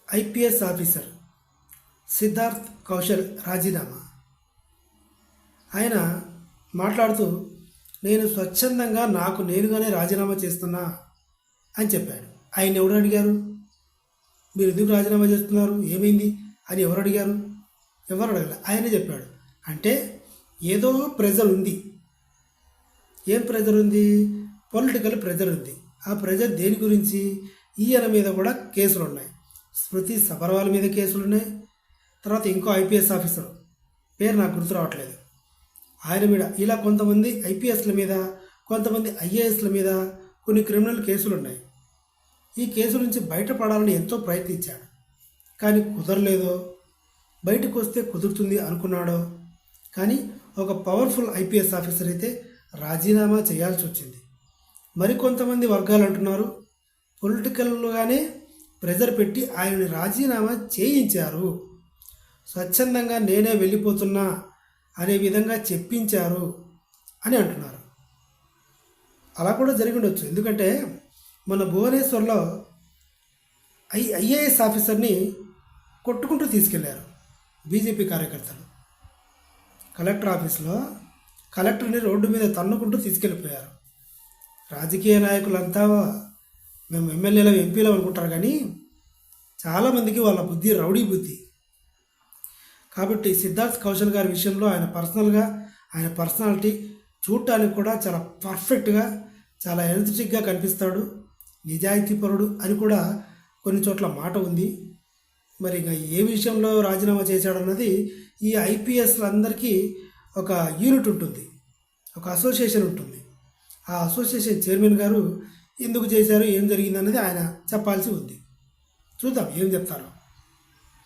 IPS officer Siddharth Kaushal రాజీనామా. ఆయన మాట్లాడుతూ నేను స్వచ్ఛందంగా నాకు నేనుగానే రాజీనామా చేస్తున్నా అని చెప్పాడు. ఆయన ఎవరు అడిగారు? మీరు ఎందుకు రాజీనామా చేస్తున్నారు, ఏమైంది అని ఎవరు అడిగారు? ఎవరు అడగలే, ఆయనే చెప్పాడు. అంటే ఏదో ప్రెజర్ ఉంది. ఏం ప్రెజర్ ఉంది? పొలిటికల్ ప్రెజర్ ఉంది. ఆ ప్రెజర్ దేని గురించి? ఈయన మీద కూడా కేసులు ఉన్నాయి. స్మృతి సబర్వాల్ మీద కేసులు ఉన్నాయి. తర్వాత ఇంకో ఐపీఎస్ ఆఫీసర్ పేరు నాకు గుర్తు రావట్లేదు, ఆయన మీద, ఇలా కొంతమంది ఐపీఎస్ల మీద, కొంతమంది ఐఏఎస్ల మీద కొన్ని క్రిమినల్ కేసులు ఉన్నాయి. ఈ కేసు నుంచి బయటపడాలని ఎంతో ప్రయత్నించాడు, కానీ కుదరలేదో, బయటకు వస్తే కుదురుతుంది అనుకున్నాడో. కానీ ఒక పవర్ఫుల్ ఐపీఎస్ ఆఫీసర్ అయితే రాజీనామా చేయాల్సి వచ్చింది. మరికొంతమంది వర్గాలు అంటున్నారు పొలిటికల్గానే ప్రెజర్ పెట్టి ఆయనని రాజీనామా చేయించారు, స్వచ్ఛందంగా నేనే వెళ్ళిపోతున్నా అనే విధంగా చెప్పించారు అని అంటున్నారు. అలా కూడా జరిగి ఉండొచ్చు. ఎందుకంటే మన భువనేశ్వర్లో ఐఏఎస్ ఆఫీసర్ని కొట్టుకుంటూ తీసుకెళ్లారు బీజేపీ కార్యకర్తలు. కలెక్టర్ ఆఫీస్లో కలెక్టర్ని రోడ్డు మీద తన్నుకుంటూ తీసుకెళ్ళిపోయారు. రాజకీయ నాయకులంతా మేము ఎమ్మెల్యేలు ఎంపీలు అనుకుంటారు, కానీ చాలామందికి వాళ్ళ బుద్ధి రౌడీ బుద్ధి. కాబట్టి సిద్ధార్థ్ కౌశల్ గారి విషయంలో ఆయన పర్సనల్గా, ఆయన పర్సనాలిటీ చూడటానికి కూడా చాలా పర్ఫెక్ట్గా, చాలా ఎనర్జెటిక్గా కనిపిస్తాడు, నిజాయితీపరుడు అని కూడా కొన్ని చోట్ల మాట ఉంది. మరి ఇంకా ఏ విషయంలో రాజీనామా చేశాడన్నది ఈ ఐపీఎస్లందరికీ ఒక యూనిట్ ఉంటుంది, ఒక అసోసియేషన్ ఉంటుంది. ఆ అసోసియేషన్ చైర్మన్ గారు ఎందుకు చేశారు, ఏం జరిగిందన్నది ఆయన చెప్పాల్సి ఉంది. చూద్దాం ఏం చెప్తారో.